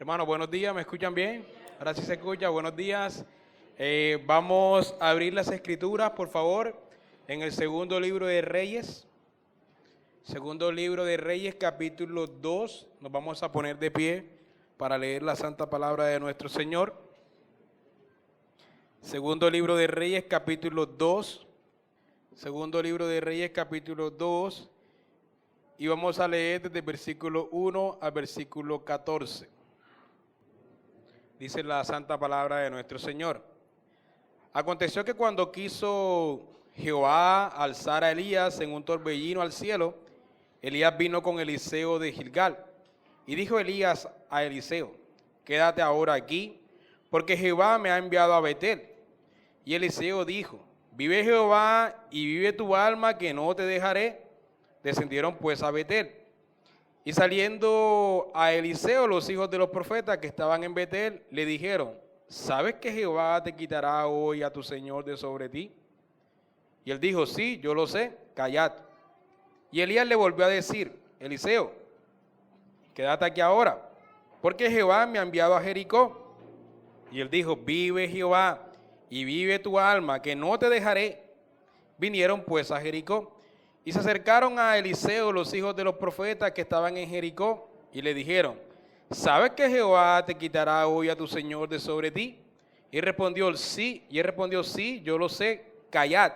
Hermano, buenos días, ¿me escuchan bien? Ahora sí se escucha, buenos días. Vamos a abrir las escrituras, por favor, en el segundo libro de Reyes. Segundo libro de Reyes, capítulo 2. Nos vamos a poner de pie para leer la santa palabra de nuestro Señor. Segundo libro de Reyes, capítulo 2. Segundo libro de Reyes, capítulo 2. Y vamos a leer desde el versículo 1 al versículo 14. Dice la santa palabra de nuestro Señor. Aconteció que cuando quiso Jehová alzar a Elías en un torbellino al cielo, Elías vino con Eliseo de Gilgal. Y dijo Elías a Eliseo: quédate ahora aquí, porque Jehová me ha enviado a Betel. Y Eliseo dijo: vive Jehová y vive tu alma, que no te dejaré. Descendieron pues a Betel. Y saliendo a Eliseo, los hijos de los profetas que estaban en Betel, le dijeron: ¿sabes que Jehová te quitará hoy a tu señor de sobre ti? Y él dijo: sí, yo lo sé, callad. Y Elías le volvió a decir: Eliseo, quédate aquí ahora, porque Jehová me ha enviado a Jericó. Y él dijo: vive Jehová y vive tu alma, que no te dejaré. Vinieron pues a Jericó. Y se acercaron a Eliseo los hijos de los profetas que estaban en Jericó y le dijeron: ¿sabes que Jehová te quitará hoy a tu señor de sobre ti? Y respondió: sí, yo lo sé, callad.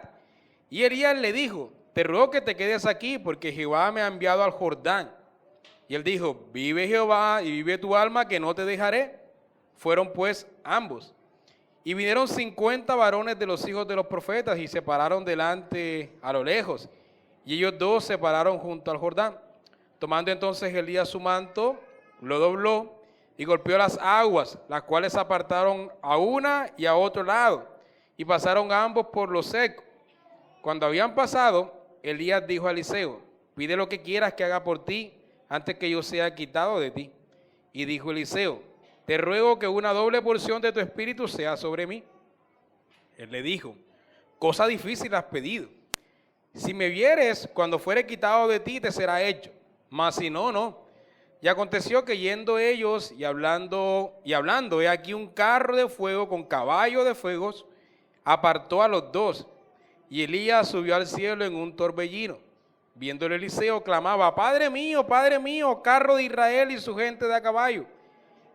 Y Elías le dijo: te ruego que te quedes aquí, porque Jehová me ha enviado al Jordán. Y él dijo: vive Jehová y vive tu alma, que no te dejaré. Fueron pues ambos. Y vinieron 50 varones de los hijos de los profetas y se pararon delante a lo lejos. Y ellos dos se pararon junto al Jordán. Tomando entonces Elías su manto, lo dobló y golpeó las aguas, las cuales apartaron a una y a otro lado, y pasaron ambos por lo seco. Cuando habían pasado, Elías dijo a Eliseo: pide lo que quieras que haga por ti, antes que yo sea quitado de ti. Y dijo Eliseo: te ruego que una doble porción de tu espíritu sea sobre mí. Él le dijo: cosa difícil has pedido. Si me vieres, cuando fuere quitado de ti, te será hecho, mas si no, no. Y aconteció que yendo ellos y hablando, he aquí un carro de fuego con caballo de fuegos apartó a los dos. Y Elías subió al cielo en un torbellino. Viéndole Eliseo, clamaba: Padre mío, carro de Israel y su gente de a caballo.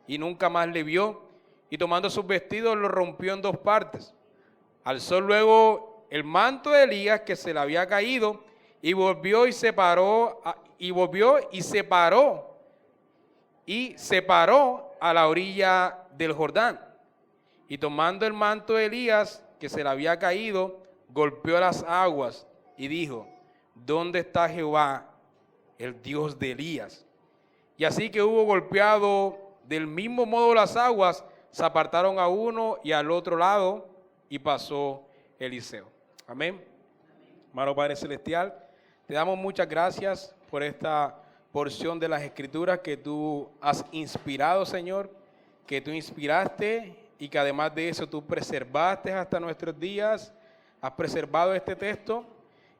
Y nunca más le vio, y tomando sus vestidos lo rompió en dos partes. Alzó luego el manto de Elías que se le había caído, y volvió y separó a la orilla del Jordán. Y tomando el manto de Elías que se le había caído, golpeó las aguas y dijo: ¿dónde está Jehová, el Dios de Elías? Y así que hubo golpeado del mismo modo las aguas, se apartaron a uno y al otro lado, y pasó Eliseo. Amén. Amado Padre Celestial, te damos muchas gracias por esta porción de las Escrituras que tú has inspirado, Señor, que tú inspiraste y que además de eso tú preservaste hasta nuestros días. Has preservado este texto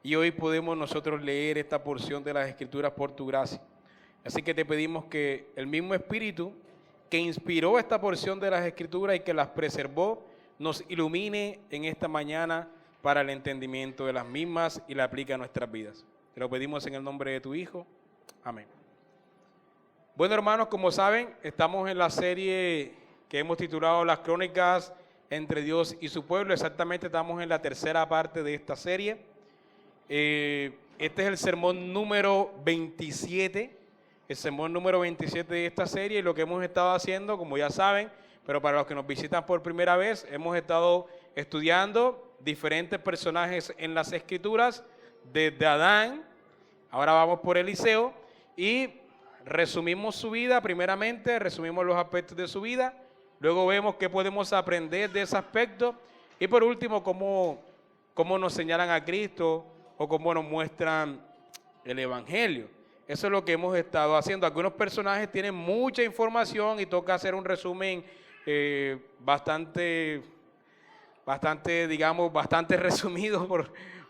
y hoy podemos nosotros leer esta porción de las Escrituras por tu gracia. Así que te pedimos que el mismo Espíritu que inspiró esta porción de las Escrituras y que las preservó, nos ilumine en esta mañana para el entendimiento de las mismas y la aplique a nuestras vidas. Te lo pedimos en el nombre de tu Hijo. Amén. Bueno, hermanos, como saben, estamos en la serie que hemos titulado Las Crónicas entre Dios y su pueblo. Exactamente estamos en la tercera parte de esta serie. Este es el sermón número 27, el sermón número 27 de esta serie, y lo que hemos estado haciendo, como ya saben, pero para los que nos visitan por primera vez, hemos estado estudiando diferentes personajes en las Escrituras, desde Adán, ahora vamos por Eliseo, y resumimos su vida primeramente, resumimos los aspectos de su vida, luego vemos qué podemos aprender de ese aspecto, y por último, cómo nos señalan a Cristo o cómo nos muestran el Evangelio. Eso es lo que hemos estado haciendo. Algunos personajes tienen mucha información y toca hacer un resumen bastante resumido,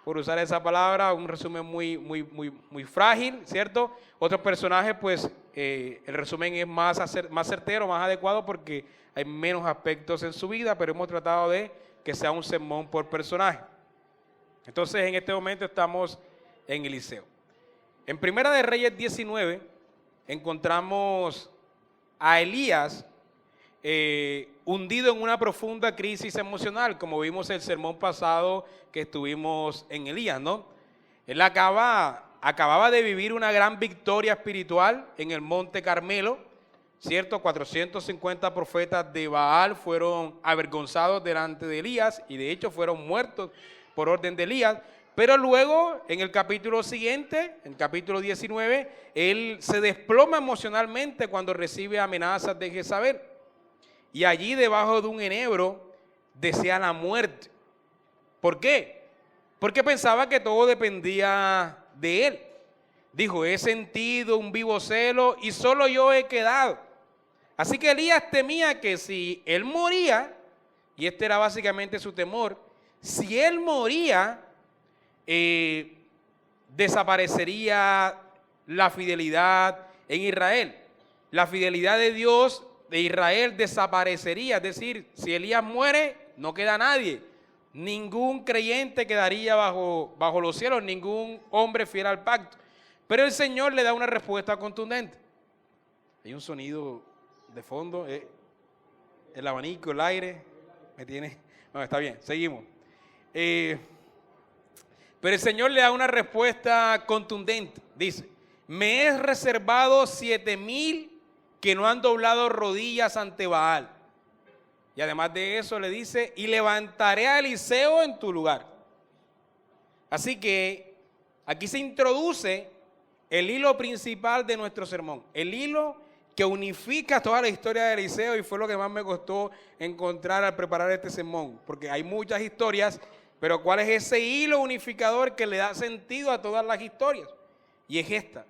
por usar esa palabra, un resumen muy frágil, ¿cierto? Otros personajes, pues, el resumen es más certero, más adecuado porque hay menos aspectos en su vida, pero hemos tratado de que sea un sermón por personaje. Entonces, en este momento estamos en Eliseo. En Primera de Reyes 19 encontramos a Elías hundido en una profunda crisis emocional, como vimos el sermón pasado que estuvimos en Elías, ¿no? Él acababa de vivir una gran victoria espiritual en el Monte Carmelo, ¿cierto? 450 profetas de Baal fueron avergonzados delante de Elías y de hecho fueron muertos por orden de Elías. Pero luego, en el capítulo siguiente, en el capítulo 19, él se desploma emocionalmente cuando recibe amenazas de Jezabel. Y allí, debajo de un enebro, desea la muerte. ¿Por qué? Porque pensaba que todo dependía de él. Dijo, he sentido un vivo celo y solo yo he quedado. Así que Elías temía que si él moría, y este era básicamente su temor, si él moría, desaparecería la fidelidad en Israel. La fidelidad de Dios de Israel desaparecería. Es decir, si Elías muere, no queda nadie. Ningún creyente quedaría bajo los cielos, ningún hombre fiel al pacto. Pero el Señor le da una respuesta contundente. Hay un sonido de fondo, el abanico, el aire, me tiene... No, está bien, seguimos. Pero el Señor le da una respuesta contundente. Dice, me es reservado 7,000 que no han doblado rodillas ante Baal. Y además de eso le dice, y levantaré a Eliseo en tu lugar. Así que aquí se introduce el hilo principal de nuestro sermón. El hilo que unifica toda la historia de Eliseo y fue lo que más me costó encontrar al preparar este sermón. Porque hay muchas historias, pero ¿cuál es ese hilo unificador que le da sentido a todas las historias? Y es esta.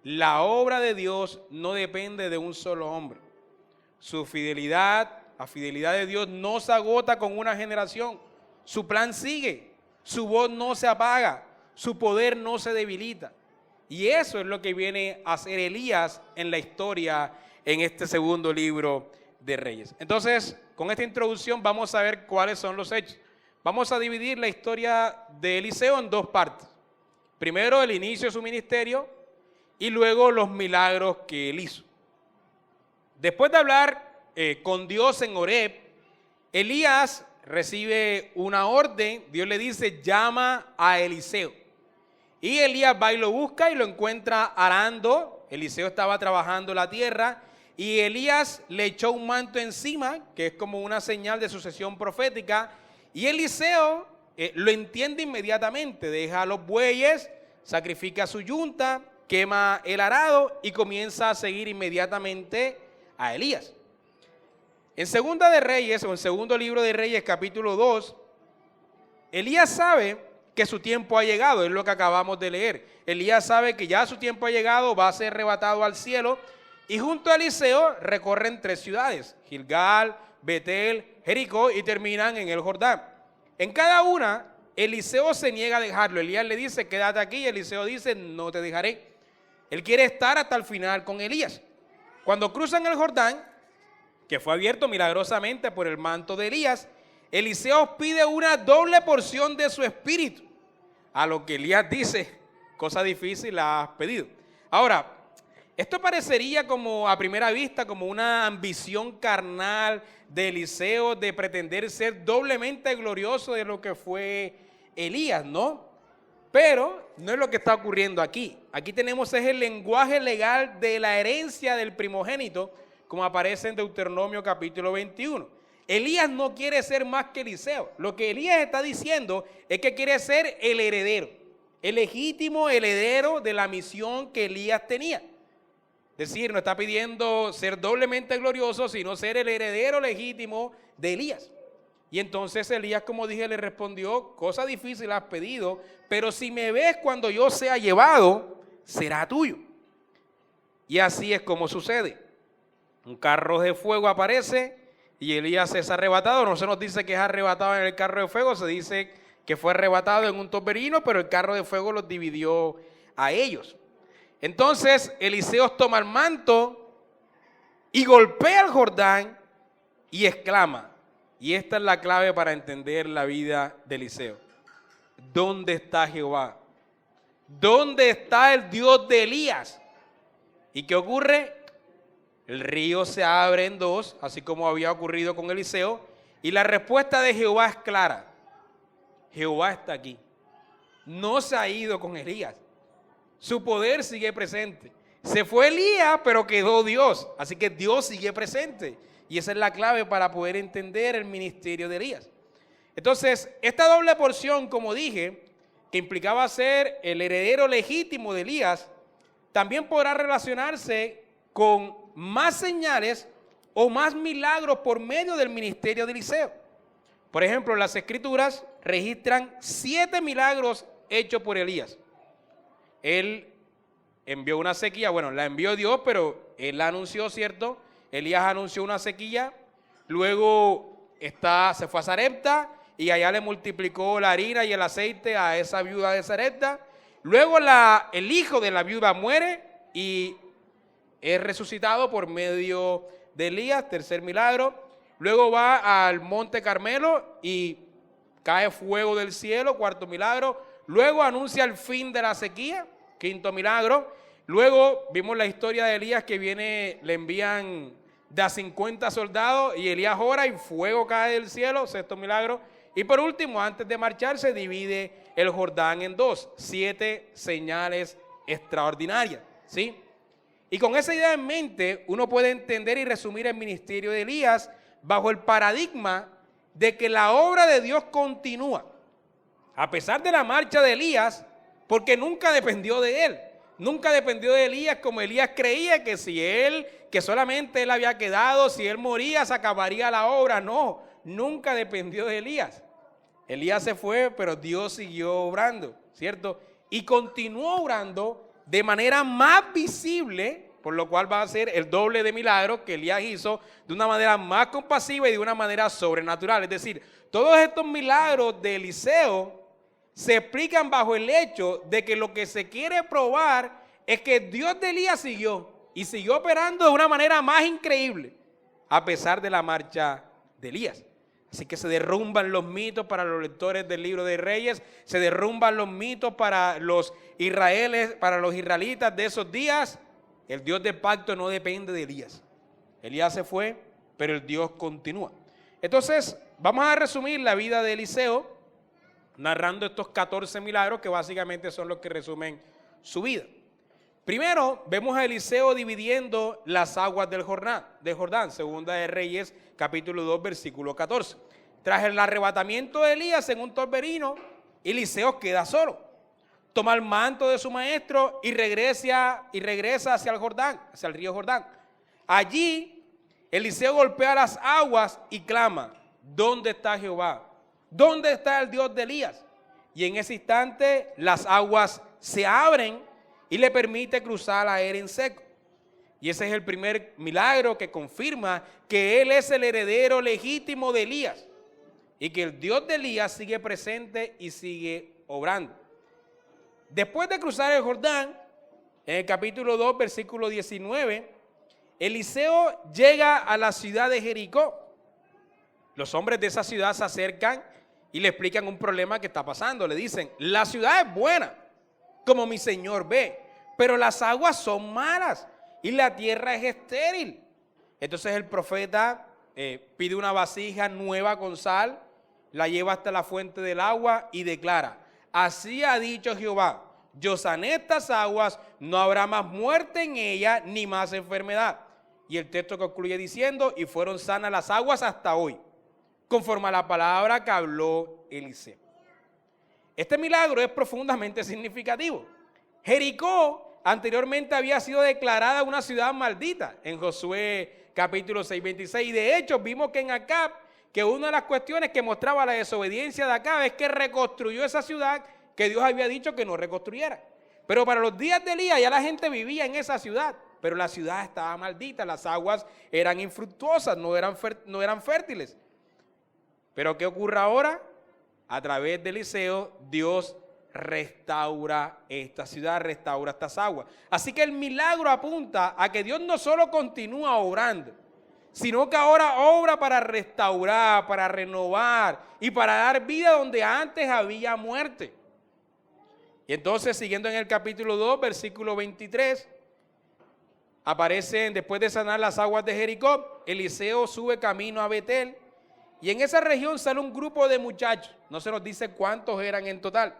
La obra de Dios no depende de un solo hombre. Su fidelidad, la fidelidad de Dios no se agota con una generación. Su plan sigue, su voz no se apaga, su poder no se debilita. Y eso es lo que viene a hacer Elías en la historia en este segundo libro de Reyes. Entonces, con esta introducción vamos a ver cuáles son los hechos. Vamos a dividir la historia de Eliseo en dos partes. Primero, el inicio de su ministerio y luego los milagros que él hizo. Después de hablar con Dios en Horeb, Elías recibe una orden. Dios le dice, llama a Eliseo. Y Elías va y lo busca y lo encuentra arando. Eliseo estaba trabajando la tierra y Elías le echó un manto encima, que es como una señal de sucesión profética. Y Eliseo lo entiende inmediatamente, deja a los bueyes, sacrifica su yunta, quema el arado y comienza a seguir inmediatamente a Elías. En Segunda de Reyes, o en Segundo Libro de Reyes, capítulo 2, Elías sabe que su tiempo ha llegado, es lo que acabamos de leer. Elías sabe que ya su tiempo ha llegado, va a ser arrebatado al cielo, y junto a Eliseo recorren 3 ciudades, Gilgal, Betel, Jericó, y terminan en el Jordán. En cada una, Eliseo se niega a dejarlo. Elías le dice, quédate aquí, y Eliseo dice, no te dejaré. Él quiere estar hasta el final con Elías. Cuando cruzan el Jordán, que fue abierto milagrosamente por el manto de Elías, Eliseo pide una doble porción de su espíritu. A lo que Elías dice, cosa difícil la has pedido. Ahora, esto parecería como a primera vista como una ambición carnal de Eliseo de pretender ser doblemente glorioso de lo que fue Elías, ¿no? Pero no es lo que está ocurriendo aquí. Aquí tenemos es el lenguaje legal de la herencia del primogénito, como aparece en Deuteronomio capítulo 21. Elías no quiere ser más que Eliseo. Lo que Elías está diciendo es que quiere ser el heredero, el legítimo heredero de la misión que Elías tenía. Es decir, no está pidiendo ser doblemente glorioso, sino ser el heredero legítimo de Elías. Y entonces Elías, como dije, le respondió, cosa difícil has pedido, pero si me ves cuando yo sea llevado, será tuyo. Y así es como sucede. Un carro de fuego aparece y Elías es arrebatado. No se nos dice que es arrebatado en el carro de fuego, se dice que fue arrebatado en un torbellino, pero el carro de fuego los dividió a ellos. Entonces Eliseo toma el manto y golpea el Jordán y exclama, y esta es la clave para entender la vida de Eliseo: ¿dónde está Jehová? ¿Dónde está el Dios de Elías? ¿Y qué ocurre? El río se abre en dos, así como había ocurrido con Eliseo, y la respuesta de Jehová es clara: Jehová está aquí. No se ha ido con Elías. Su poder sigue presente. Se fue Elías, pero quedó Dios. Así que Dios sigue presente. Y esa es la clave para poder entender el ministerio de Elías. Entonces, esta doble porción, como dije, que implicaba ser el heredero legítimo de Elías, también podrá relacionarse con más señales o más milagros por medio del ministerio de Eliseo. Por ejemplo, las Escrituras registran 7 milagros hechos por Elías. Él envió una sequía, bueno, la envió Dios, pero él la anunció, ¿cierto? Elías anunció una sequía, luego se fue a Sarepta y allá le multiplicó la harina y el aceite a esa viuda de Sarepta. Luego el hijo de la viuda muere y es resucitado por medio de Elías, tercer milagro. Luego va al monte Carmelo y cae fuego del cielo, cuarto milagro. Luego anuncia el fin de la sequía, quinto milagro. Luego vimos la historia de Elías que le envían de a 50 soldados y Elías ora y fuego cae del cielo, sexto milagro. Y por último, antes de marchar, se divide el Jordán en dos, 7 señales extraordinarias, ¿sí? Y con esa idea en mente, uno puede entender y resumir el ministerio de Elías bajo el paradigma de que la obra de Dios continúa, a pesar de la marcha de Elías, porque nunca dependió de él. Nunca dependió de Elías como Elías creía que que solamente él había quedado, si él moría se acabaría la obra. No, nunca dependió de Elías. Elías se fue, pero Dios siguió obrando, ¿cierto? Y continuó obrando de manera más visible, por lo cual va a ser el doble de milagros que Elías hizo de una manera más compasiva y de una manera sobrenatural. Es decir, todos estos milagros de Eliseo se explican bajo el hecho de que lo que se quiere probar es que Dios de Elías siguió operando de una manera más increíble a pesar de la marcha de Elías. Así que se derrumban los mitos para los lectores del libro de Reyes, se derrumban los mitos para los israelitas de esos días. El Dios del pacto no depende de Elías. Elías se fue, pero el Dios continúa. Entonces, vamos a resumir la vida de Eliseo narrando estos 14 milagros que básicamente son los que resumen su vida. Primero, vemos a Eliseo dividiendo las aguas del Jordán, segunda de Reyes, capítulo 2, versículo 14. Tras el arrebatamiento de Elías en un torbellino, Eliseo queda solo. Toma el manto de su maestro y regresa hacia el Jordán, hacia el río Jordán. Allí, Eliseo golpea las aguas y clama: ¿dónde está Jehová? ¿Dónde está el Dios de Elías? Y en ese instante las aguas se abren y le permite cruzar a él en seco. Y ese es el primer milagro que confirma que él es el heredero legítimo de Elías y que el Dios de Elías sigue presente y sigue obrando. Después de cruzar el Jordán, en el capítulo 2, versículo 19, Eliseo llega a la ciudad de Jericó. Los hombres de esa ciudad se acercan y le explican un problema que está pasando. Le dicen: la ciudad es buena, como mi señor ve, pero las aguas son malas y la tierra es estéril. Entonces el profeta pide una vasija nueva con sal, la lleva hasta la fuente del agua y declara: así ha dicho Jehová, yo sané estas aguas, no habrá más muerte en ellas ni más enfermedad. Y el texto concluye diciendo: y fueron sanas las aguas hasta hoy, conforme a la palabra que habló Eliseo. Este milagro es profundamente significativo. Jericó anteriormente había sido declarada una ciudad maldita en Josué capítulo 6, 26. Y de hecho vimos que en Acab, que una de las cuestiones que mostraba la desobediencia de Acab es que reconstruyó esa ciudad que Dios había dicho que no reconstruyera. Pero para los días de Elías ya la gente vivía en esa ciudad, pero la ciudad estaba maldita, las aguas eran infructuosas, no eran fértiles. Pero ¿qué ocurre ahora? a través de Eliseo, Dios restaura esta ciudad, restaura estas aguas. Así que el milagro apunta a que Dios no solo continúa obrando, sino que ahora obra para restaurar, para renovar y para dar vida donde antes había muerte. Y entonces, siguiendo en el capítulo 2, versículo 23, aparecen, después de sanar las aguas de Jericó, Eliseo sube camino a Betel, y en esa región sale un grupo de muchachos. No se nos dice cuántos eran en total.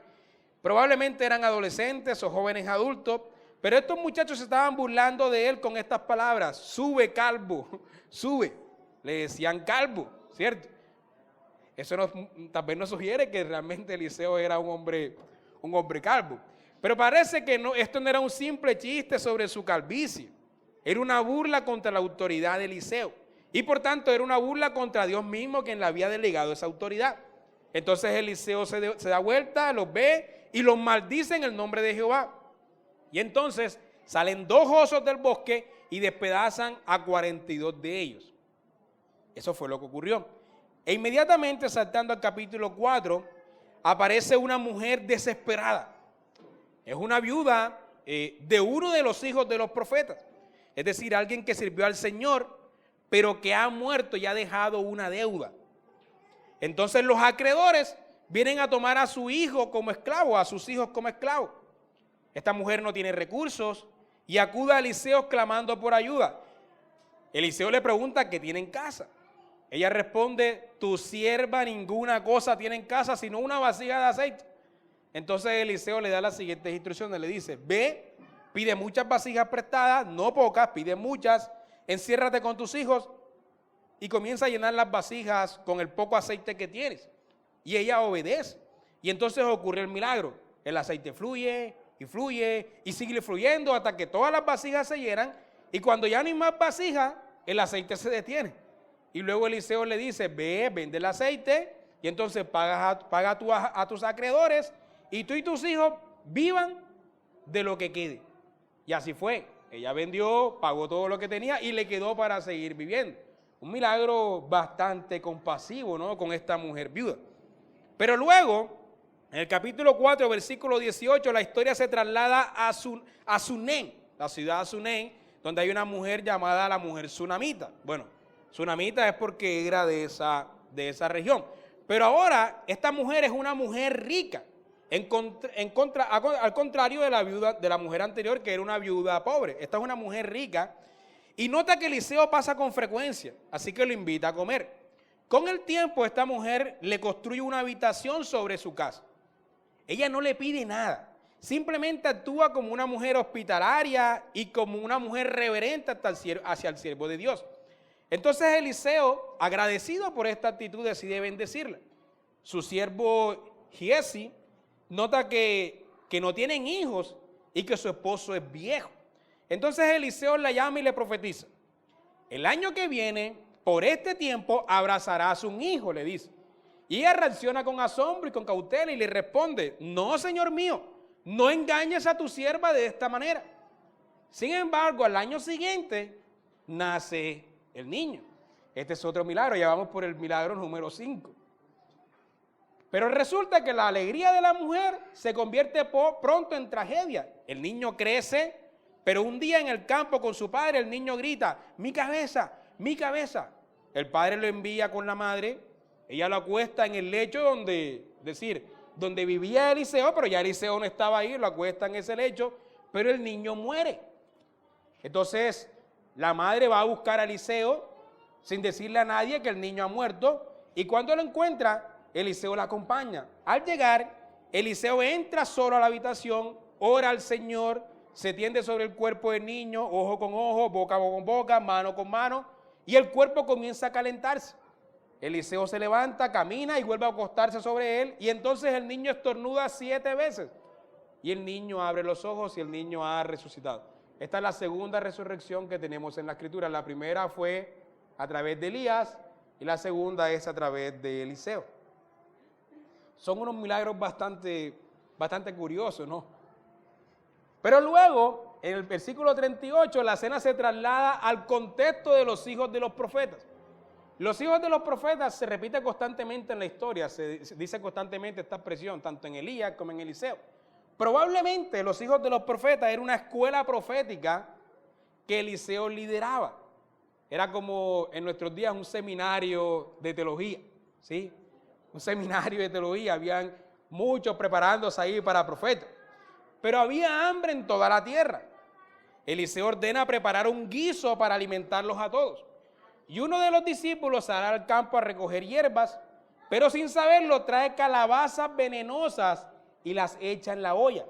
Probablemente eran adolescentes o jóvenes adultos, pero estos muchachos se estaban burlando de él con estas palabras: sube, calvo, sube. Le decían calvo, ¿cierto? Eso tal vez nos sugiere que realmente Eliseo era un hombre calvo. Pero parece que no, esto no era un simple chiste sobre su calvicie. Era una burla contra la autoridad de Eliseo. Y por tanto era una burla contra Dios mismo, quien le había delegado esa autoridad. Entonces Eliseo se da vuelta, los ve y los maldice en el nombre de Jehová. Y entonces salen 2 osos del bosque y despedazan a 42 de ellos. Eso fue lo que ocurrió. E inmediatamente, saltando al capítulo 4, aparece una mujer desesperada. Es una viuda de uno de los hijos de los profetas. Es decir, alguien que sirvió al Señor, pero que ha muerto y ha dejado una deuda. Entonces los acreedores vienen a tomar a su hijo como esclavo, a sus hijos como esclavos. Esta mujer no tiene recursos y acude a Eliseo clamando por ayuda. Eliseo le pregunta qué tiene en casa. Ella responde: tu sierva ninguna cosa tiene en casa sino una vasija de aceite. Entonces Eliseo le da las siguientes instrucciones. Le dice: ve, pide muchas vasijas prestadas, no pocas, pide muchas. Enciérrate con tus hijos y comienza a llenar las vasijas con el poco aceite que tienes. Y ella obedece. Y entonces ocurre el milagro. El aceite fluye y fluye y sigue fluyendo hasta que todas las vasijas se llenan. Y cuando ya no hay más vasijas, el aceite se detiene. Y luego Eliseo le dice: ve, vende el aceite y entonces paga a tus acreedores y tú y tus hijos vivan de lo que quede. Y así fue. Ella vendió, pagó todo lo que tenía y le quedó para seguir viviendo. Un milagro bastante compasivo, ¿no?, con esta mujer viuda. Pero luego, en el capítulo 4, versículo 18, la historia se traslada a Sunén, la ciudad de Sunén, donde hay una mujer llamada la mujer Sunamita. Bueno, Sunamita es porque era de esa región. Pero ahora, esta mujer es una mujer rica. Al contrario de la mujer anterior, que era una viuda pobre. Esta es una mujer rica. Y nota que Eliseo pasa con frecuencia, así que lo invita a comer. Con el tiempo, esta mujer le construye una habitación sobre su casa. Ella no le pide nada, simplemente actúa como una mujer hospitalaria y como una mujer reverente hacia el siervo de Dios. Entonces Eliseo, agradecido por esta actitud, decide bendecirla. Su siervo Giesi nota que no tienen hijos y que su esposo es viejo. Entonces Eliseo la llama y le profetiza: el año que viene, por este tiempo, abrazarás un hijo, le dice. Y ella reacciona con asombro y con cautela y le responde: no, señor mío, no engañes a tu sierva de esta manera. Sin embargo, al año siguiente nace el niño. Este es otro milagro, ya vamos por el milagro número 5. Pero resulta que la alegría de la mujer se convierte pronto en tragedia. El niño crece, pero un día en el campo con su padre, el niño grita: mi cabeza, mi cabeza. El padre lo envía con la madre, ella lo acuesta en el lecho donde vivía Eliseo, pero ya Eliseo no estaba ahí, lo acuesta en ese lecho, pero el niño muere. Entonces la madre va a buscar a Eliseo sin decirle a nadie que el niño ha muerto, y cuando lo encuentra, Eliseo la acompaña. Al llegar, Eliseo entra solo a la habitación, ora al Señor, se tiende sobre el cuerpo del niño, ojo con ojo, boca con boca, mano con mano, y el cuerpo comienza a calentarse. Eliseo se levanta, camina y vuelve a acostarse sobre él, y entonces el niño estornuda 7 veces. Y el niño abre los ojos y el niño ha resucitado. Esta es la segunda resurrección que tenemos en la Escritura. La primera fue a través de Elías y la segunda es a través de Eliseo. Son unos milagros bastante curiosos, ¿no? Pero luego, en el versículo 38, la escena se traslada al contexto de los hijos de los profetas. Los hijos de los profetas se repite constantemente en la historia, se dice constantemente esta expresión, tanto en Elías como en Eliseo. Probablemente los hijos de los profetas era una escuela profética que Eliseo lideraba. Era como en nuestros días un seminario de teología, ¿sí? Un seminario de teología, habían muchos preparándose ahí para profetas. Pero había hambre en toda la tierra. Eliseo ordena preparar un guiso para alimentarlos a todos. Y uno de los discípulos sale al campo a recoger hierbas, pero sin saberlo trae calabazas venenosas y las echa en la olla.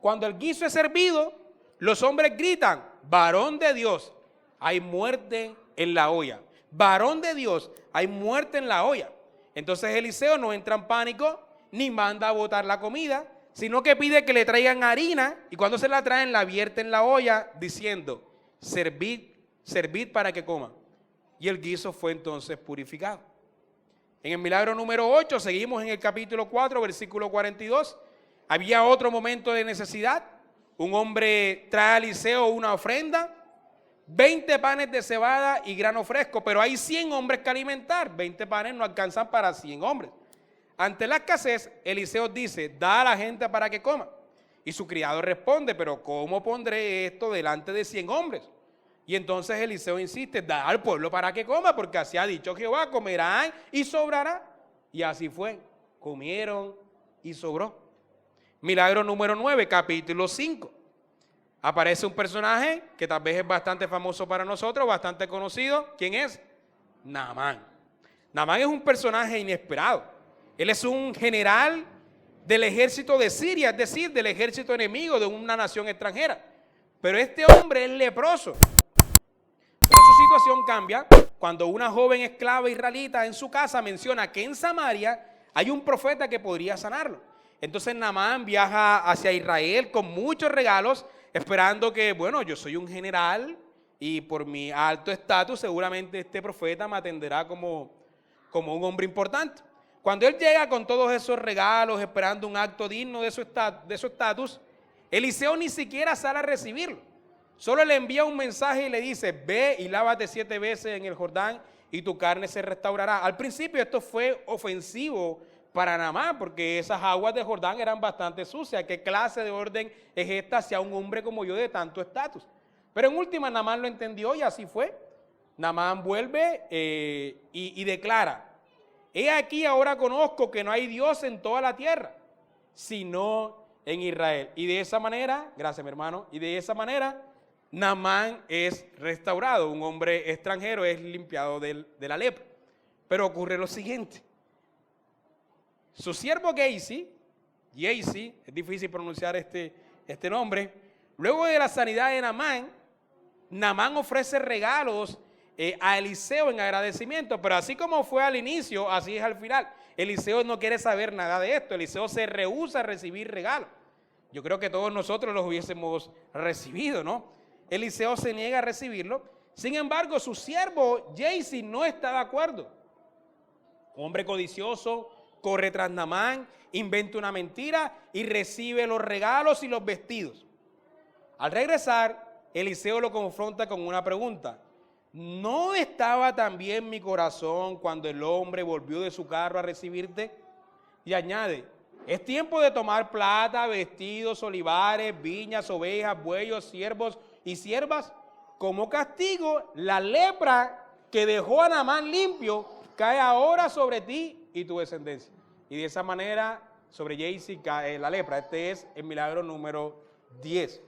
Cuando el guiso es servido, los hombres gritan: varón de Dios, hay muerte en la olla. Varón de Dios, hay muerte en la olla. Entonces Eliseo no entra en pánico, ni manda a botar la comida, sino que pide que le traigan harina, y cuando se la traen la vierte en la olla, diciendo: servid para que coma. Y el guiso fue entonces purificado. En el milagro número 8, seguimos en el capítulo 4, versículo 42. Había otro momento de necesidad. Un hombre trae a Eliseo una ofrenda, 20 panes de cebada y grano fresco, pero hay 100 hombres que alimentar. 20 panes no alcanzan para 100 hombres. Ante la escasez, Eliseo dice: da a la gente para que coma. Y su criado responde: pero ¿cómo pondré esto delante de 100 hombres? Y entonces Eliseo insiste: da al pueblo para que coma, porque así ha dicho Jehová, comerán y sobrará. Y así fue, comieron y sobró. Milagro número 9, capítulo 5. Aparece un personaje que tal vez es bastante famoso para nosotros, bastante conocido. ¿Quién es? Naamán. Naamán es un personaje inesperado. Él es un general del ejército de Siria, es decir, del ejército enemigo de una nación extranjera. Pero este hombre es leproso. Pero su situación cambia cuando una joven esclava israelita en su casa menciona que en Samaria hay un profeta que podría sanarlo. Entonces Naamán viaja hacia Israel con muchos regalos, esperando que, bueno, yo soy un general y por mi alto estatus seguramente este profeta me atenderá como un hombre importante. Cuando él llega con todos esos regalos, esperando un acto digno de su estatus, Eliseo ni siquiera sale a recibirlo. Solo le envía un mensaje y le dice: ve y lávate 7 veces en el Jordán y tu carne se restaurará. Al principio esto fue ofensivo para Naamán, porque esas aguas de Jordán eran bastante sucias. ¿Qué clase de orden es esta hacia un hombre como yo de tanto estatus? Pero en última Naamán lo entendió y así fue. Naamán vuelve y declara: he aquí ahora conozco que no hay Dios en toda la tierra, sino en Israel. Y de esa manera, gracias mi hermano, y de esa manera Naamán es restaurado. Un hombre extranjero es limpiado de la lepra. Pero ocurre lo siguiente. Su siervo Gehazi, es difícil pronunciar este nombre, luego de la sanidad de Naamán, Naamán ofrece regalos a Eliseo en agradecimiento, pero así como fue al inicio, así es al final. Eliseo no quiere saber nada de esto. Eliseo se rehúsa a recibir regalos. Yo creo que todos nosotros los hubiésemos recibido, ¿no? Eliseo se niega a recibirlo. Sin embargo, su siervo Gehazi no está de acuerdo. Hombre codicioso, corre tras Naamán, inventa una mentira y recibe los regalos y los vestidos. Al regresar, Eliseo lo confronta con una pregunta: ¿no estaba también mi corazón cuando el hombre volvió de su carro a recibirte? Y añade: es tiempo de tomar plata, vestidos, olivares, viñas, ovejas, bueyos, siervos y siervas. Como castigo, la lepra que dejó a Naamán limpio cae ahora sobre ti y tu descendencia. Y de esa manera sobre Gehazi cae la lepra. Este es el milagro número 10.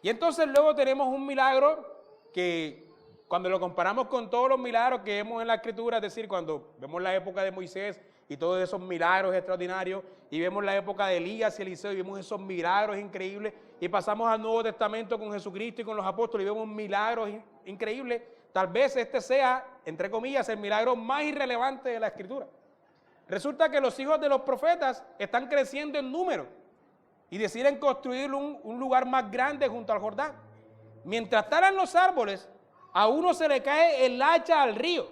Y entonces luego tenemos un milagro que, cuando lo comparamos con todos los milagros que vemos en la Escritura, es decir, cuando vemos la época de Moisés y todos esos milagros extraordinarios, y vemos la época de Elías y Eliseo y vemos esos milagros increíbles, y pasamos al Nuevo Testamento con Jesucristo y con los apóstoles y vemos milagros increíbles, tal vez este sea, entre comillas, el milagro más irrelevante de la Escritura. Resulta que los hijos de los profetas están creciendo en número y deciden construir un lugar más grande junto al Jordán. Mientras talan los árboles, a uno se le cae el hacha al río.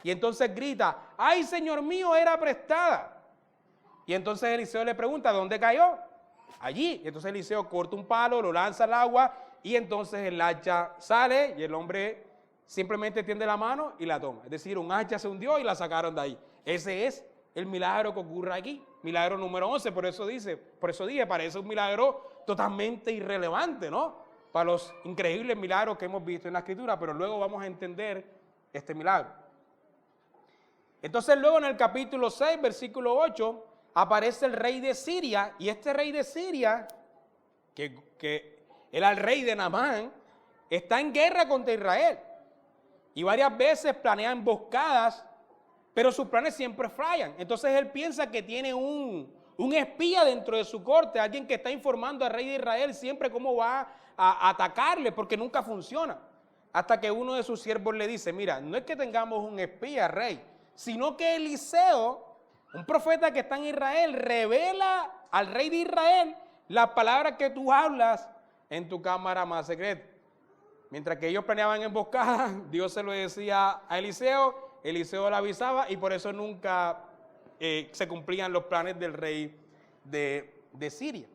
Y entonces grita: ¡ay, Señor mío, era prestada! Y entonces Eliseo le pregunta: ¿dónde cayó? Allí. Y entonces Eliseo corta un palo, lo lanza al agua y entonces el hacha sale y el hombre simplemente tiende la mano y la toma. Es decir, un hacha se hundió y la sacaron de ahí. Ese es el milagro que ocurre aquí. Milagro número 11, por eso dije, parece un milagro totalmente irrelevante, ¿no? Para los increíbles milagros que hemos visto en la Escritura, pero luego vamos a entender este milagro. Entonces luego en el capítulo 6, versículo 8, aparece el rey de Siria, y este rey de Siria, que era el rey de Naamán, está en guerra contra Israel. Y varias veces planea emboscadas, pero sus planes siempre fallan. Entonces él piensa que tiene un espía dentro de su corte, alguien que está informando al rey de Israel siempre cómo va a atacarle, porque nunca funciona. Hasta que uno de sus siervos le dice, mira, no es que tengamos un espía, rey, sino que Eliseo, un profeta que está en Israel, revela al rey de Israel las palabras que tú hablas en tu cámara más secreta. Mientras que ellos planeaban emboscadas, Dios se lo decía a Eliseo, Eliseo le avisaba y por eso nunca se cumplían los planes del rey de Siria.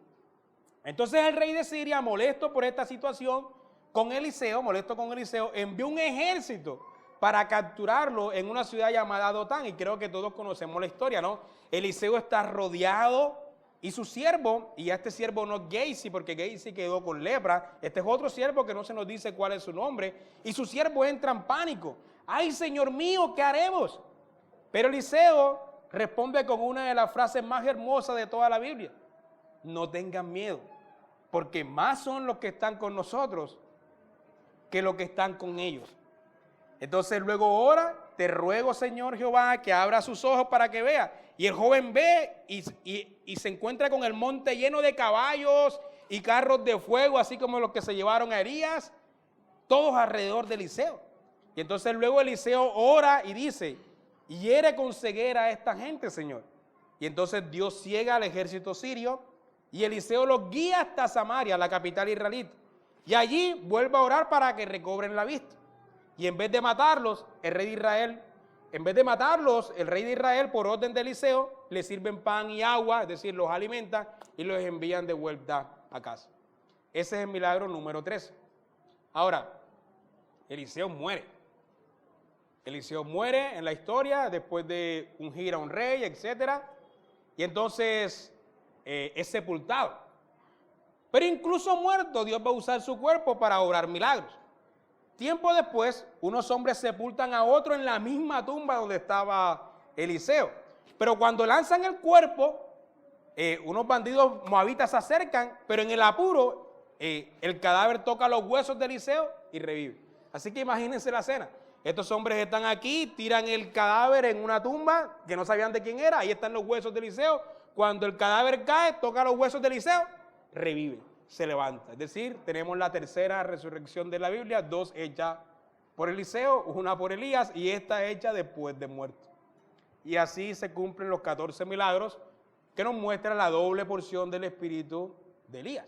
Entonces el rey de Siria, molesto por esta situación, molesto con Eliseo, envió un ejército para capturarlo en una ciudad llamada Dotán, y creo que todos conocemos la historia, ¿no? Eliseo está rodeado y su siervo, y a este siervo no es Gehazi, porque Gehazi quedó con lepra, este es otro siervo que no se nos dice cuál es su nombre, y su siervo entra en pánico. ¡Ay, Señor mío, qué haremos! Pero Eliseo responde con una de las frases más hermosas de toda la Biblia: no tengan miedo, porque más son los que están con nosotros que los que están con ellos. Entonces luego ora, te ruego, Señor Jehová, que abra sus ojos para que vea. Y el joven ve y se encuentra con el monte lleno de caballos y carros de fuego, así como los que se llevaron a Elías, todos alrededor de Eliseo. Y entonces luego Eliseo ora y dice, hiere con ceguera a esta gente, Señor. Y entonces Dios ciega al ejército sirio y Eliseo los guía hasta Samaria, la capital israelita. Y allí vuelve a orar para que recobren la vista. Y en vez de matarlos, el rey de Israel, por orden de Eliseo, les sirven pan y agua, es decir, los alimenta y los envían de vuelta a casa. Ese es el milagro número 13. Ahora, Eliseo muere. Eliseo muere en la historia después de ungir a un rey, etc. Y entonces es sepultado. Pero incluso muerto, Dios va a usar su cuerpo para obrar milagros. Tiempo después, unos hombres sepultan a otro en la misma tumba donde estaba Eliseo. Pero cuando lanzan el cuerpo, unos bandidos moabitas se acercan, pero en el apuro, el cadáver toca los huesos de Eliseo y revive. Así que imagínense la escena. Estos hombres están aquí, tiran el cadáver en una tumba que no sabían de quién era. Ahí están los huesos de Eliseo. Cuando el cadáver cae, toca los huesos de Eliseo, revive, se levanta. Es decir, tenemos la tercera resurrección de la Biblia, 2 hechas por Eliseo, una por Elías y esta hecha después de muerto. Y así se cumplen los 14 milagros que nos muestran la doble porción del espíritu de Elías.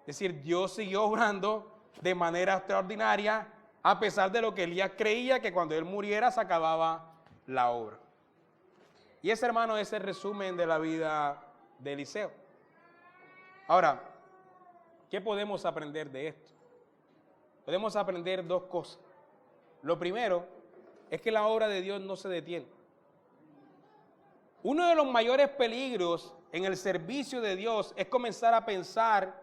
Es decir, Dios siguió obrando de manera extraordinaria a pesar de lo que Elías creía que cuando él muriera se acababa la obra. Y ese, hermano, es el resumen de la vida de Eliseo. Ahora, ¿qué podemos aprender de esto? Podemos aprender dos cosas. Lo primero es que la obra de Dios no se detiene. Uno de los mayores peligros en el servicio de Dios es comenzar a pensar,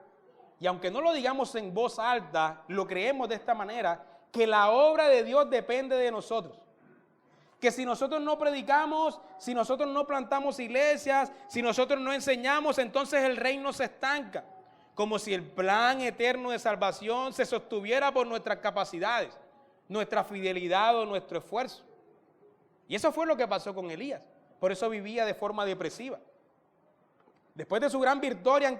y aunque no lo digamos en voz alta, lo creemos de esta manera, que la obra de Dios depende de nosotros. Que si nosotros no predicamos, si nosotros no plantamos iglesias, si nosotros no enseñamos, entonces el reino se estanca. Como si el plan eterno de salvación se sostuviera por nuestras capacidades, nuestra fidelidad o nuestro esfuerzo. Y eso fue lo que pasó con Elías. Por eso vivía de forma depresiva. Después de su gran victoria en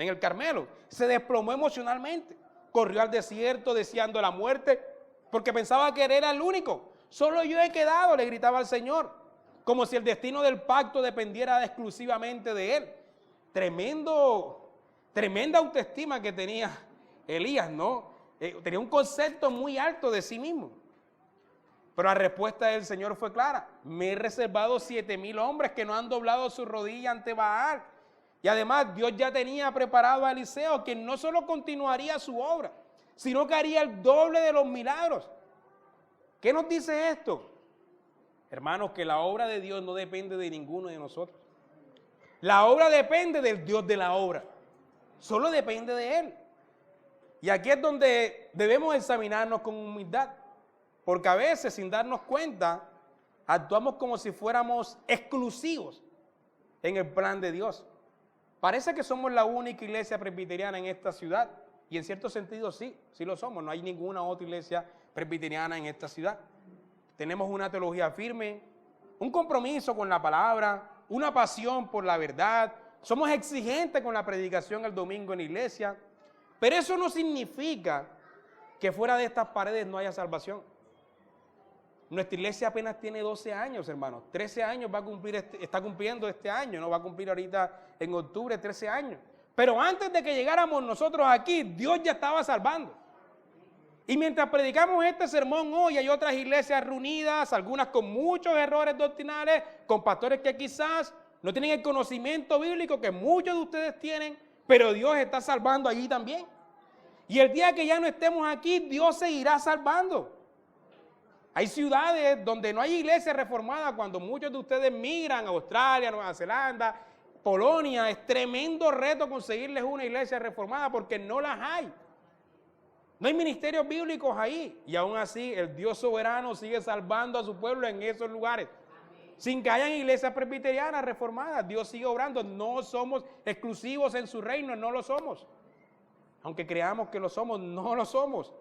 el Carmelo, se desplomó emocionalmente. Corrió al desierto deseando la muerte porque pensaba que él era el único. Solo yo he quedado, le gritaba al Señor, como si el destino del pacto dependiera exclusivamente de él. Tremenda autoestima que tenía Elías, ¿no? Tenía un concepto muy alto de sí mismo. Pero la respuesta del Señor fue clara. Me he reservado 7,000 hombres que no han doblado su rodilla ante Baal. Y además Dios ya tenía preparado a Eliseo, que no solo continuaría su obra, sino que haría el doble de los milagros. ¿Qué nos dice esto? Hermanos, que la obra de Dios no depende de ninguno de nosotros. La obra depende del Dios de la obra. Solo depende de Él. Y aquí es donde debemos examinarnos con humildad. Porque a veces, sin darnos cuenta, actuamos como si fuéramos exclusivos en el plan de Dios. Parece que somos la única iglesia presbiteriana en esta ciudad. Y en cierto sentido sí lo somos. No hay ninguna otra iglesia presbiteriana en esta ciudad. Tenemos una teología firme, un compromiso con la palabra, una pasión por la verdad. Somos exigentes con la predicación el domingo en la iglesia. Pero eso no significa que fuera de estas paredes no haya salvación. Nuestra iglesia apenas tiene 12 años, hermanos. 13 años va a cumplir está cumpliendo este año, no va a cumplir ahorita en octubre 13 años. Pero antes de que llegáramos nosotros aquí, Dios ya estaba salvando. Y mientras predicamos este sermón hoy, hay otras iglesias reunidas, algunas con muchos errores doctrinales, con pastores que quizás no tienen el conocimiento bíblico que muchos de ustedes tienen, pero Dios está salvando allí también. Y el día que ya no estemos aquí, Dios seguirá salvando. Hay ciudades donde no hay iglesia reformada cuando muchos de ustedes migran a Australia, Nueva Zelanda, Polonia. Es tremendo reto conseguirles una iglesia reformada porque no las hay. No hay ministerios bíblicos ahí. Y aún así el Dios soberano sigue salvando a su pueblo en esos lugares. Sin que hayan iglesias presbiterianas reformadas, Dios sigue obrando. No somos exclusivos en su reino, no lo somos. Aunque creamos que lo somos, no lo somos.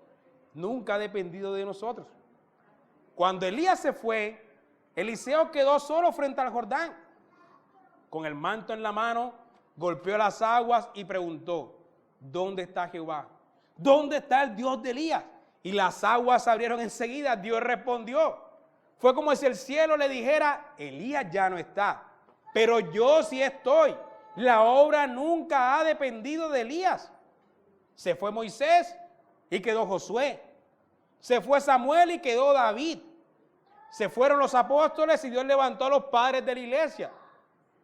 Nunca ha dependido de nosotros. Cuando Elías se fue, Eliseo quedó solo frente al Jordán. Con el manto en la mano, golpeó las aguas y preguntó, ¿dónde está Jehová? ¿Dónde está el Dios de Elías? Y las aguas se abrieron enseguida. Dios respondió. Fue como si el cielo le dijera, Elías ya no está, pero yo sí estoy. La obra nunca ha dependido de Elías. Se fue Moisés y quedó Josué. Se fue Samuel y quedó David. Se fueron los apóstoles y Dios levantó a los padres de la iglesia.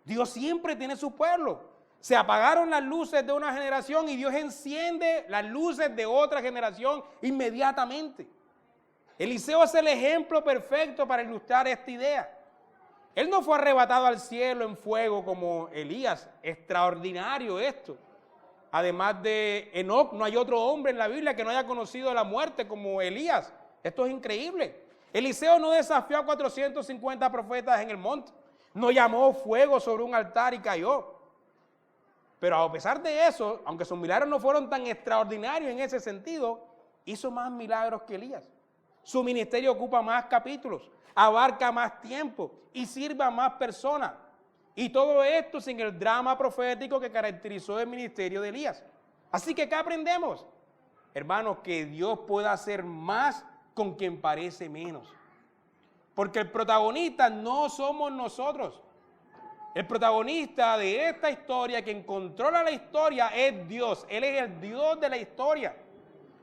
Dios siempre tiene su pueblo. Se apagaron las luces de una generación y Dios enciende las luces de otra generación inmediatamente. Eliseo es el ejemplo perfecto para ilustrar esta idea. Él no fue arrebatado al cielo en fuego como Elías. Extraordinario esto. Además de Enoc, no hay otro hombre en la Biblia que no haya conocido la muerte como Elías. Esto es increíble. Eliseo no desafió a 450 profetas en el monte. No llamó fuego sobre un altar y cayó. Pero a pesar de eso, aunque sus milagros no fueron tan extraordinarios en ese sentido, hizo más milagros que Elías. Su ministerio ocupa más capítulos, abarca más tiempo y sirve a más personas. Y todo esto sin el drama profético que caracterizó el ministerio de Elías. Así que, ¿qué aprendemos? Hermanos, que Dios puede hacer más con quien parece menos. Porque el protagonista no somos nosotros. El protagonista de esta historia, quien controla la historia, es Dios. Él es el Dios de la historia.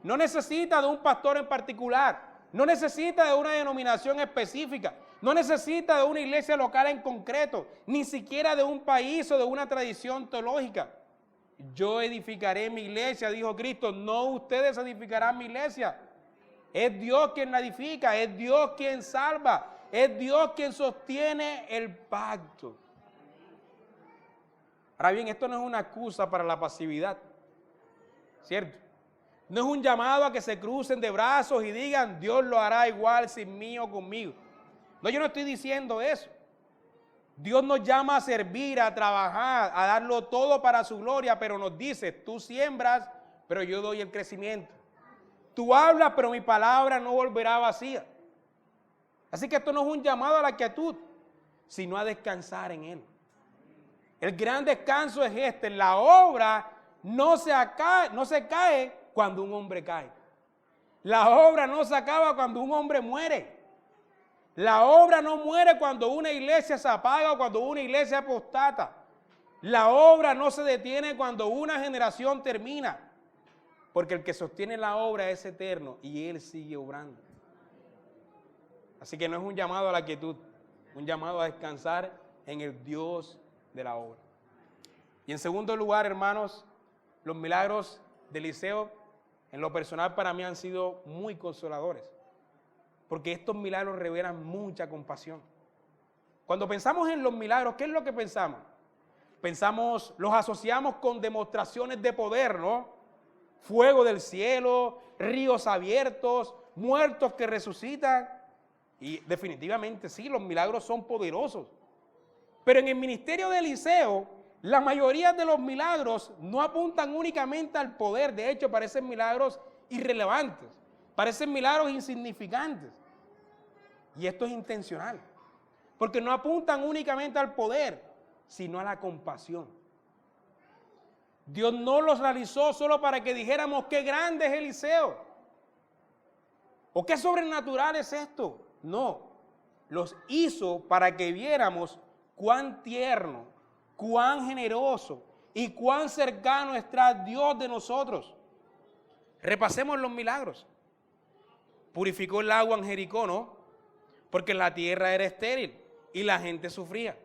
No necesita de un pastor en particular. No necesita de una denominación específica. No necesita de una iglesia local en concreto, ni siquiera de un país o de una tradición teológica. Yo edificaré mi iglesia, dijo Cristo, no ustedes edificarán mi iglesia. Es Dios quien la edifica, es Dios quien salva, es Dios quien sostiene el pacto. Ahora bien, esto no es una excusa para la pasividad, ¿cierto? No es un llamado a que se crucen de brazos y digan, Dios lo hará igual sin mí o conmigo. No, yo no estoy diciendo eso. Dios nos llama a servir, a trabajar, a darlo todo para su gloria, pero nos dice, tú siembras, pero yo doy el crecimiento. Tú hablas, pero mi palabra no volverá vacía. Así que esto no es un llamado a la quietud, sino a descansar en Él. El gran descanso es este, la obra no se cae cuando un hombre cae. La obra no se acaba cuando un hombre muere. La obra no muere cuando una iglesia se apaga o cuando una iglesia apostata. La obra no se detiene cuando una generación termina. Porque el que sostiene la obra es eterno y Él sigue obrando. Así que no es un llamado a la quietud, un llamado a descansar en el Dios de la obra. Y en segundo lugar, hermanos, los milagros de Eliseo, en lo personal para mí han sido muy consoladores. porque estos milagros revelan mucha compasión. Cuando pensamos en los milagros, ¿qué es lo que pensamos? Los asociamos con demostraciones de poder, ¿no? Fuego del cielo, ríos abiertos, muertos que resucitan. Y definitivamente sí, los milagros son poderosos. Pero en el ministerio de Eliseo, la mayoría de los milagros no apuntan únicamente al poder. De hecho, parecen milagros irrelevantes, parecen milagros insignificantes. Y esto es intencional, porque no apuntan únicamente al poder, sino a la compasión. Dios no los realizó solo para que dijéramos qué grande es Eliseo o qué sobrenatural es esto. No, los hizo para que viéramos cuán tierno, cuán generoso y cuán cercano está Dios de nosotros. Repasemos los milagros. Purificó el agua en Jericó, ¿no? Porque la tierra era estéril y la gente sufría.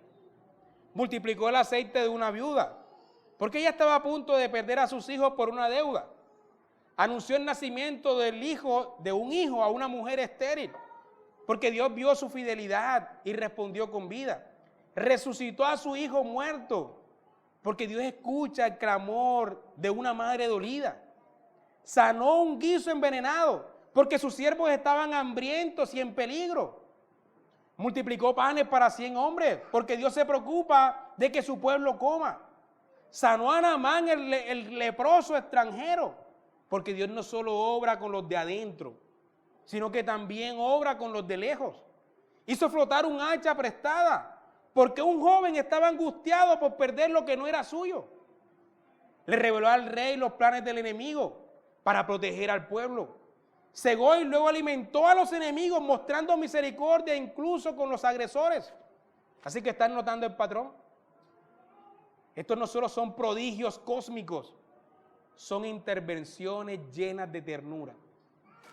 Multiplicó el aceite de una viuda, porque ella estaba a punto de perder a sus hijos por una deuda. Anunció el nacimiento de un hijo a una mujer estéril, porque Dios vio su fidelidad y respondió con vida. Resucitó a su hijo muerto, porque Dios escucha el clamor de una madre dolida. Sanó un guiso envenenado, porque sus siervos estaban hambrientos y en peligro. Multiplicó panes para 100 hombres, porque Dios se preocupa de que su pueblo coma. Sanó a Naamán, el leproso extranjero, porque Dios no solo obra con los de adentro, sino que también obra con los de lejos. Hizo flotar un hacha prestada, porque un joven estaba angustiado por perder lo que no era suyo. Le reveló al rey los planes del enemigo para proteger al pueblo. Cegó y luego alimentó a los enemigos, mostrando misericordia incluso con los agresores. Así que están notando el patrón. Estos no solo son prodigios cósmicos, son intervenciones llenas de ternura,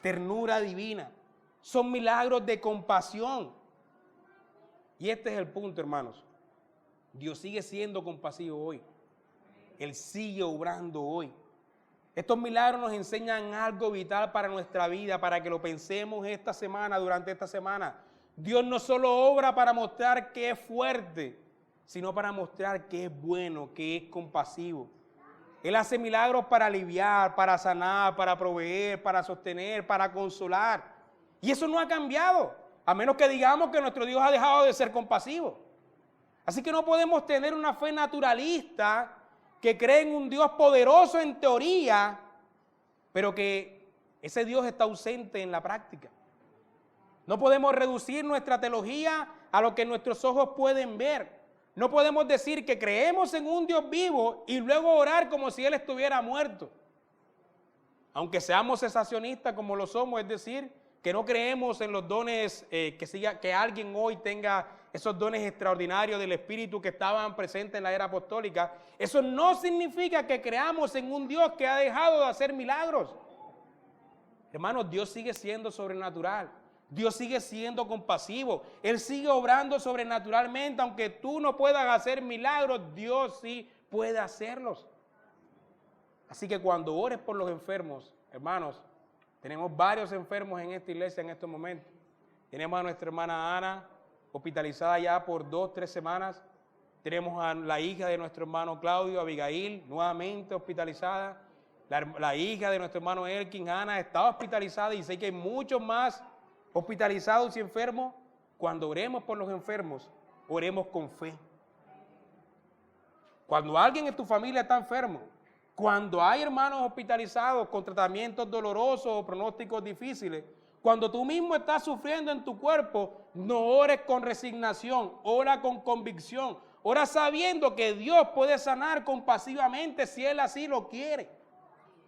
ternura divina. Son milagros de compasión. Y este es el punto, hermanos. Dios sigue siendo compasivo hoy. Él sigue obrando hoy. Estos milagros nos enseñan algo vital para nuestra vida, para que lo pensemos esta semana, durante esta semana. Dios no solo obra para mostrar que es fuerte, sino para mostrar que es bueno, que es compasivo. Él hace milagros para aliviar, para sanar, para proveer, para sostener, para consolar. Y eso no ha cambiado, a menos que digamos que nuestro Dios ha dejado de ser compasivo. Así que no podemos tener una fe naturalista que cree en un Dios poderoso en teoría, pero que ese Dios está ausente en la práctica. No podemos reducir nuestra teología a lo que nuestros ojos pueden ver. No podemos decir que creemos en un Dios vivo y luego orar como si Él estuviera muerto. Aunque seamos cesacionistas como lo somos, es decir, que no creemos en los dones, que alguien hoy tenga esos dones extraordinarios del Espíritu que estaban presentes en la era apostólica, eso no significa que creamos en un Dios que ha dejado de hacer milagros. Hermanos, Dios sigue siendo sobrenatural. Dios sigue siendo compasivo. Él sigue obrando sobrenaturalmente. Aunque tú no puedas hacer milagros, Dios sí puede hacerlos. Así que cuando ores por los enfermos, hermanos, tenemos varios enfermos en esta iglesia en estos momentos. Tenemos a nuestra hermana Ana, hospitalizada ya por 2 o 3 semanas. Tenemos a la hija de nuestro hermano Claudio, Abigail, nuevamente hospitalizada. La hija de nuestro hermano Elkin, Ana, está hospitalizada y sé que hay muchos más hospitalizados y enfermos. Cuando oremos por los enfermos, oremos con fe. Cuando alguien en tu familia está enfermo, cuando hay hermanos hospitalizados con tratamientos dolorosos o pronósticos difíciles, cuando tú mismo estás sufriendo en tu cuerpo, no ores con resignación, ora con convicción, ora sabiendo que Dios puede sanar compasivamente si Él así lo quiere.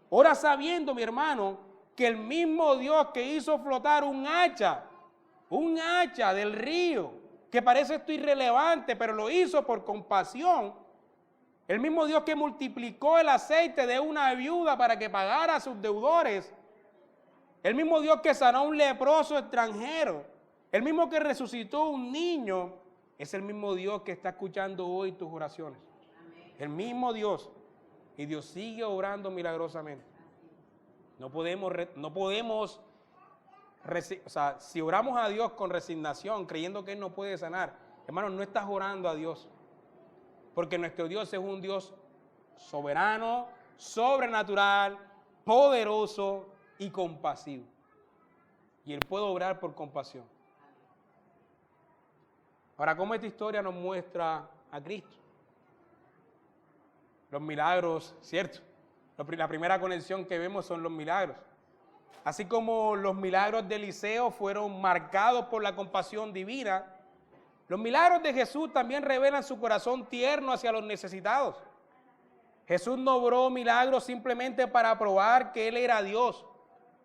Ora sabiendo, mi hermano, que el mismo Dios que hizo flotar un hacha del río, que parece esto irrelevante, pero lo hizo por compasión, el mismo Dios que multiplicó el aceite de una viuda para que pagara a sus deudores, el mismo Dios que sanó a un leproso extranjero, el mismo que resucitó un niño, es el mismo Dios que está escuchando hoy tus oraciones. El mismo Dios. Y Dios sigue obrando milagrosamente. No podemos si oramos a Dios con resignación, creyendo que Él no puede sanar, hermano, no estás orando a Dios. Porque nuestro Dios es un Dios soberano, sobrenatural, poderoso y compasivo. Y Él puede obrar por compasión. Ahora, ¿cómo esta historia nos muestra a Cristo? Los milagros, ¿cierto? La primera conexión que vemos son los milagros. Así como los milagros de Eliseo fueron marcados por la compasión divina, los milagros de Jesús también revelan su corazón tierno hacia los necesitados. Jesús no obró milagros simplemente para probar que Él era Dios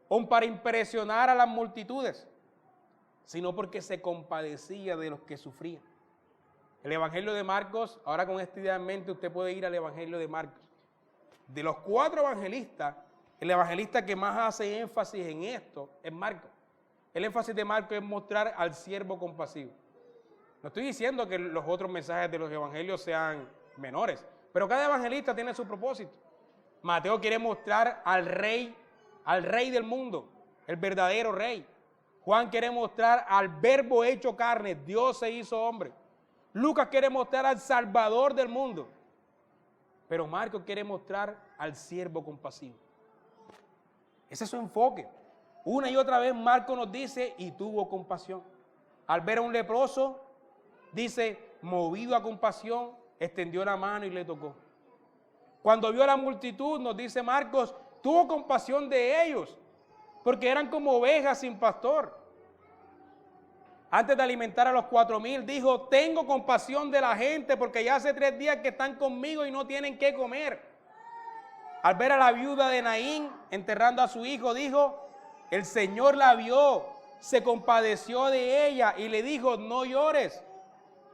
o para impresionar a las multitudes, sino porque se compadecía de los que sufrían. El Evangelio de Marcos, ahora con esta idea en mente, usted puede ir al Evangelio de Marcos. De los 4 evangelistas, el evangelista que más hace énfasis en esto es Marcos. El énfasis de Marcos es mostrar al siervo compasivo. No estoy diciendo que los otros mensajes de los evangelios sean menores, pero cada evangelista tiene su propósito. Mateo quiere mostrar al rey del mundo, el verdadero rey. Juan quiere mostrar al verbo hecho carne, Dios se hizo hombre. Lucas quiere mostrar al Salvador del mundo. Pero Marcos quiere mostrar al siervo compasivo. Ese es su enfoque. Una y otra vez Marcos nos dice, y tuvo compasión. Al ver a un leproso, dice, movido a compasión, extendió la mano y le tocó. Cuando vio a la multitud, nos dice Marcos, tuvo compasión de ellos, porque eran como ovejas sin pastor. Antes de alimentar a los 4,000, dijo, tengo compasión de la gente porque ya hace 3 días que están conmigo y no tienen qué comer. Al ver a la viuda de Naín enterrando a su hijo, dijo, el Señor la vio, se compadeció de ella y le dijo, no llores.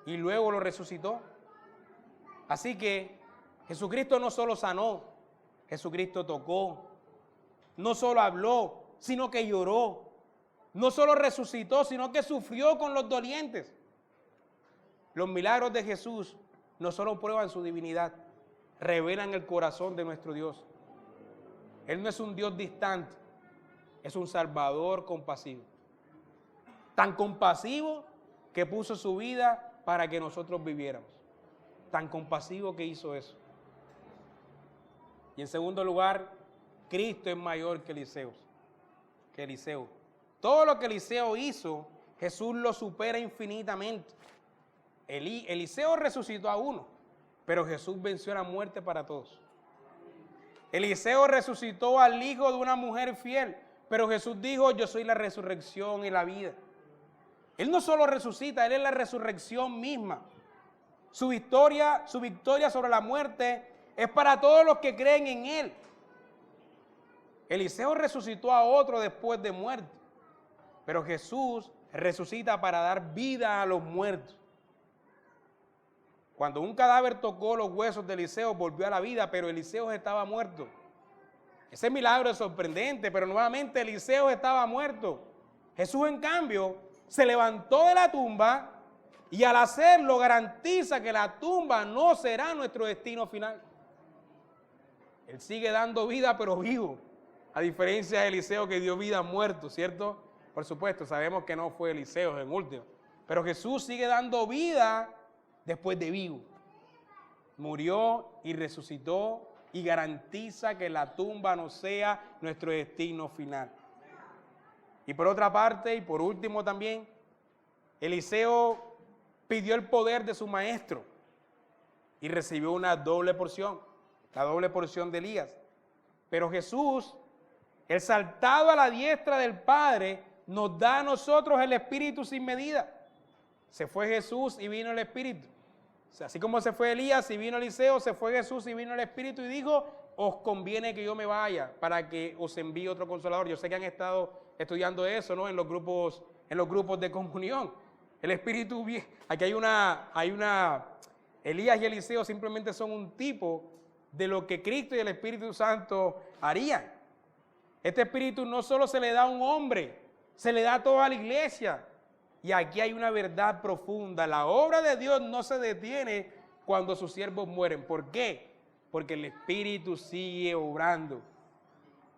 Y luego lo resucitó. Así que Jesucristo no solo sanó, Jesucristo tocó, no solo habló, sino que lloró. No solo resucitó, sino que sufrió con los dolientes. Los milagros de Jesús no solo prueban su divinidad, revelan el corazón de nuestro Dios. Él no es un Dios distante, es un Salvador compasivo. Tan compasivo que puso su vida para que nosotros viviéramos. Tan compasivo que hizo eso. Y en segundo lugar, Cristo es mayor que Eliseo. Todo lo que Eliseo hizo, Jesús lo supera infinitamente. Eliseo resucitó a uno, pero Jesús venció la muerte para todos. Eliseo resucitó al hijo de una mujer fiel, pero Jesús dijo, yo soy la resurrección y la vida. Él no solo resucita, Él es la resurrección misma. Su victoria sobre la muerte es para todos los que creen en Él. Eliseo resucitó a otro después de muerte, pero Jesús resucita para dar vida a los muertos. Cuando un cadáver tocó los huesos de Eliseo, volvió a la vida, pero Eliseo estaba muerto. Ese milagro es sorprendente, pero nuevamente Eliseo estaba muerto. Jesús, en cambio, se levantó de la tumba y al hacerlo garantiza que la tumba no será nuestro destino final. Él sigue dando vida, pero vivo, a diferencia de Eliseo que dio vida muerto, ¿cierto? Por supuesto, sabemos que no fue Eliseo en último, pero Jesús sigue dando vida después de vivo. Murió y resucitó y garantiza que la tumba no sea nuestro destino final. Y por otra parte, y por último también, Eliseo pidió el poder de su maestro y recibió una doble porción, la doble porción de Elías. Pero Jesús, el saltado a la diestra del Padre, nos da a nosotros el Espíritu sin medida. Se fue Jesús y vino el Espíritu. O sea, así como se fue Elías y vino Eliseo, se fue Jesús y vino el Espíritu y dijo, os conviene que yo me vaya para que os envíe otro consolador. Yo sé que han estado estudiando eso, ¿no? En los grupos de comunión. El Espíritu, aquí hay una, Elías y Eliseo simplemente son un tipo de lo que Cristo y el Espíritu Santo harían. Este Espíritu no solo se le da a un hombre, se le da a toda la iglesia. Y aquí hay una verdad profunda. La obra de Dios no se detiene cuando sus siervos mueren. ¿Por qué? Porque el Espíritu sigue obrando.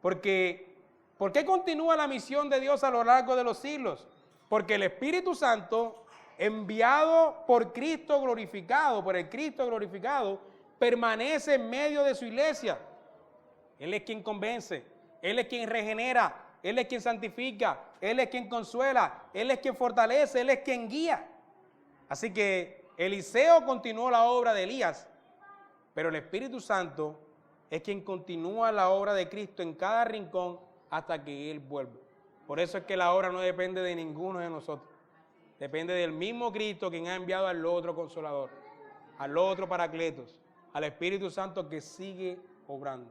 Porque ¿Por qué continúa la misión de Dios a lo largo de los siglos? Porque el Espíritu Santo, enviado por Cristo glorificado, por el Cristo glorificado, permanece en medio de su iglesia. Él es quien convence, Él es quien regenera, Él es quien santifica, Él es quien consuela, Él es quien fortalece, Él es quien guía. Así que Eliseo continuó la obra de Elías, pero el Espíritu Santo es quien continúa la obra de Cristo en cada rincón hasta que Él vuelva. Por eso es que la obra no depende de ninguno de nosotros. Depende del mismo Cristo quien ha enviado al otro Consolador, al otro Paracletos, al Espíritu Santo que sigue obrando.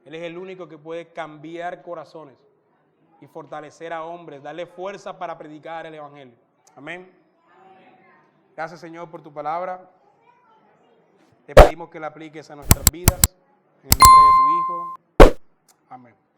Él es el único que puede cambiar corazones y fortalecer a hombres, darle fuerza para predicar el Evangelio. Amén. Gracias, Señor, por tu palabra. Te pedimos que la apliques a nuestras vidas. En el nombre de tu Hijo. Amén.